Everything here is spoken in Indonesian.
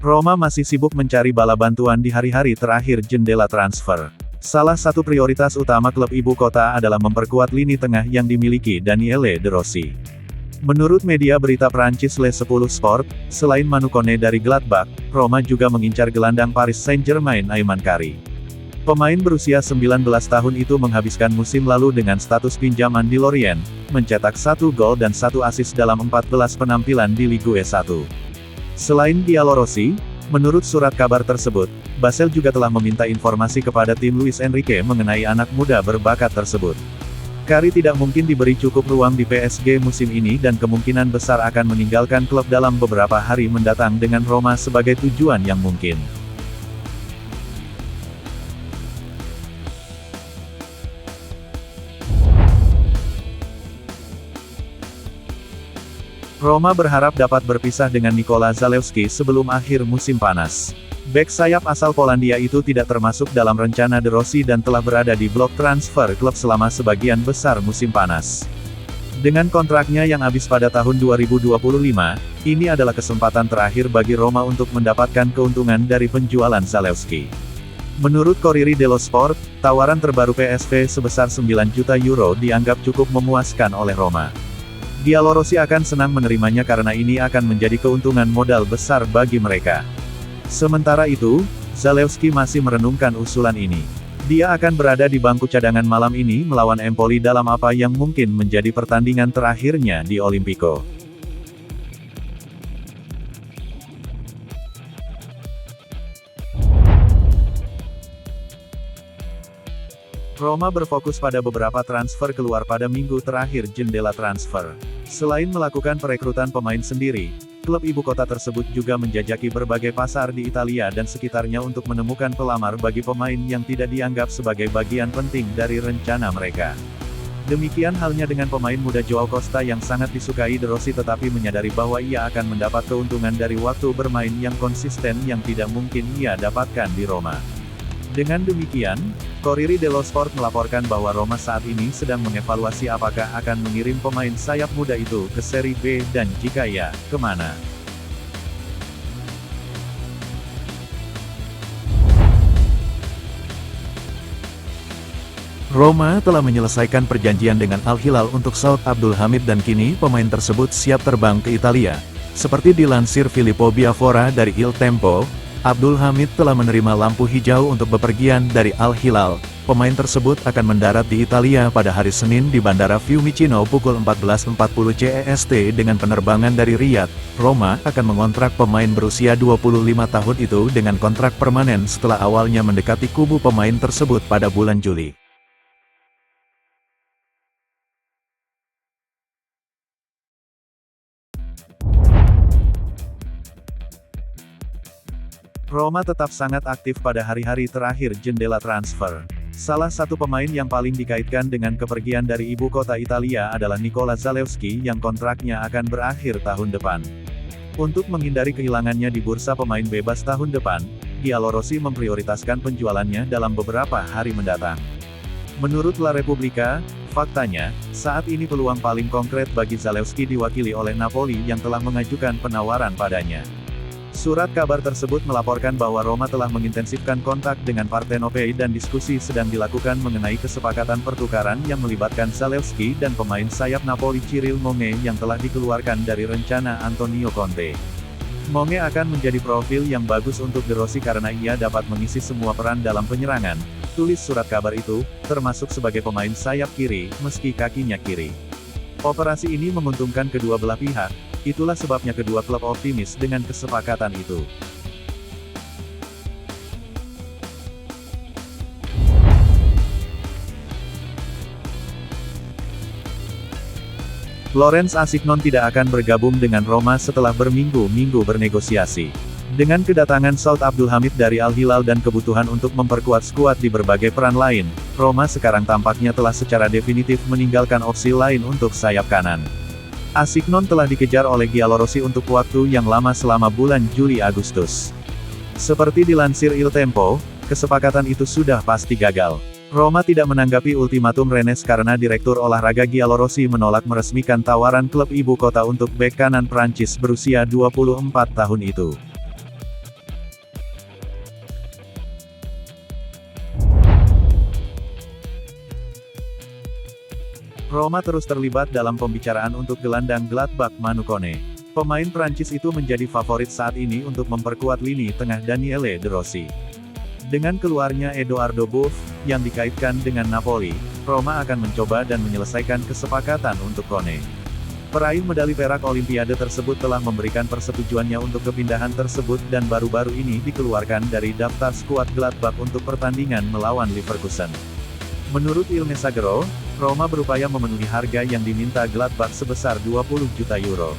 Roma masih sibuk mencari bala bantuan di hari-hari terakhir jendela transfer. Salah satu prioritas utama klub ibu kota adalah memperkuat lini tengah yang dimiliki Daniele De Rossi. Menurut media berita Prancis Le 10 Sport, selain Manu Kone dari Gladbach, Roma juga mengincar gelandang Paris Saint-Germain Ayman Kari. Pemain berusia 19 tahun itu menghabiskan musim lalu dengan status pinjaman di Lorient, mencetak 1 gol dan 1 assist dalam 14 penampilan di Ligue 1. Selain Giallorossi, menurut surat kabar tersebut, Basel juga telah meminta informasi kepada tim Luis Enrique mengenai anak muda berbakat tersebut. Kari tidak mungkin diberi cukup ruang di PSG musim ini dan kemungkinan besar akan meninggalkan klub dalam beberapa hari mendatang dengan Roma sebagai tujuan yang mungkin. Roma berharap dapat berpisah dengan Nikola Zalewski sebelum akhir musim panas. Bek sayap asal Polandia itu tidak termasuk dalam rencana De Rossi dan telah berada di blok transfer klub selama sebagian besar musim panas. Dengan kontraknya yang habis pada tahun 2025, ini adalah kesempatan terakhir bagi Roma untuk mendapatkan keuntungan dari penjualan Zalewski. Menurut Corriere dello Sport, tawaran terbaru PSV sebesar 9 juta euro dianggap cukup memuaskan oleh Roma. Giallorossi akan senang menerimanya karena ini akan menjadi keuntungan modal besar bagi mereka. Sementara itu, Zalewski masih merenungkan usulan ini. Dia akan berada di bangku cadangan malam ini melawan Empoli dalam apa yang mungkin menjadi pertandingan terakhirnya di Olimpico. Roma berfokus pada beberapa transfer keluar pada minggu terakhir jendela transfer. Selain melakukan perekrutan pemain sendiri, klub ibu kota tersebut juga menjajaki berbagai pasar di Italia dan sekitarnya untuk menemukan pelamar bagi pemain yang tidak dianggap sebagai bagian penting dari rencana mereka. Demikian halnya dengan pemain muda Joao Costa yang sangat disukai De Rossi tetapi menyadari bahwa ia akan mendapat keuntungan dari waktu bermain yang konsisten yang tidak mungkin ia dapatkan di Roma. Dengan demikian, Corriere dello Sport melaporkan bahwa Roma saat ini sedang mengevaluasi apakah akan mengirim pemain sayap muda itu ke Serie B dan jika ya, kemana. Roma telah menyelesaikan perjanjian dengan Al Hilal untuk Saud Abdul Hamid dan kini pemain tersebut siap terbang ke Italia. Seperti dilansir Filippo Biafora dari Il Tempo, Abdul Hamid telah menerima lampu hijau untuk bepergian dari Al Hilal. Pemain tersebut akan mendarat di Italia pada hari Senin di Bandara Fiumicino pukul 14.40 CEST dengan penerbangan dari Riyadh. Roma akan mengontrak pemain berusia 25 tahun itu dengan kontrak permanen setelah awalnya mendekati kubu pemain tersebut pada bulan Juli. Roma tetap sangat aktif pada hari-hari terakhir jendela transfer. Salah satu pemain yang paling dikaitkan dengan kepergian dari ibu kota Italia adalah Nikola Zalewski yang kontraknya akan berakhir tahun depan. Untuk menghindari kehilangannya di bursa pemain bebas tahun depan, Giallorossi memprioritaskan penjualannya dalam beberapa hari mendatang. Menurut La Repubblica, faktanya, saat ini peluang paling konkret bagi Zalewski diwakili oleh Napoli yang telah mengajukan penawaran padanya. Surat kabar tersebut melaporkan bahwa Roma telah mengintensifkan kontak dengan Partenope dan diskusi sedang dilakukan mengenai kesepakatan pertukaran yang melibatkan Zalewski dan pemain sayap Napoli Cyril Monge yang telah dikeluarkan dari rencana Antonio Conte. Monge akan menjadi profil yang bagus untuk De Rossi karena ia dapat mengisi semua peran dalam penyerangan, tulis surat kabar itu, termasuk sebagai pemain sayap kiri, meski kakinya kiri. Operasi ini menguntungkan kedua belah pihak. Itulah sebabnya kedua klub optimis dengan kesepakatan itu. Laurence Asignon tidak akan bergabung dengan Roma setelah berminggu-minggu bernegosiasi. Dengan kedatangan Saud Abdul Hamid dari Al Hilal dan kebutuhan untuk memperkuat skuad di berbagai peran lain, Roma sekarang tampaknya telah secara definitif meninggalkan opsi lain untuk sayap kanan. Asignon telah dikejar oleh Giallorossi untuk waktu yang lama selama bulan Juli-Agustus. Seperti dilansir Il Tempo, kesepakatan itu sudah pasti gagal. Roma tidak menanggapi ultimatum Rennes karena Direktur Olahraga Giallorossi menolak meresmikan tawaran klub ibu kota untuk bek kanan Prancis berusia 24 tahun itu. Roma terus terlibat dalam pembicaraan untuk gelandang Gladbach Manu Kone. Pemain Prancis itu menjadi favorit saat ini untuk memperkuat lini tengah Daniele De Rossi. Dengan keluarnya Edoardo Buff, yang dikaitkan dengan Napoli, Roma akan mencoba dan menyelesaikan kesepakatan untuk Kone. Peraih medali perak Olimpiade tersebut telah memberikan persetujuannya untuk kepindahan tersebut dan baru-baru ini dikeluarkan dari daftar skuad Gladbach untuk pertandingan melawan Leverkusen. Menurut Il Messaggero, Roma berupaya memenuhi harga yang diminta Gladbach sebesar 20 juta euro.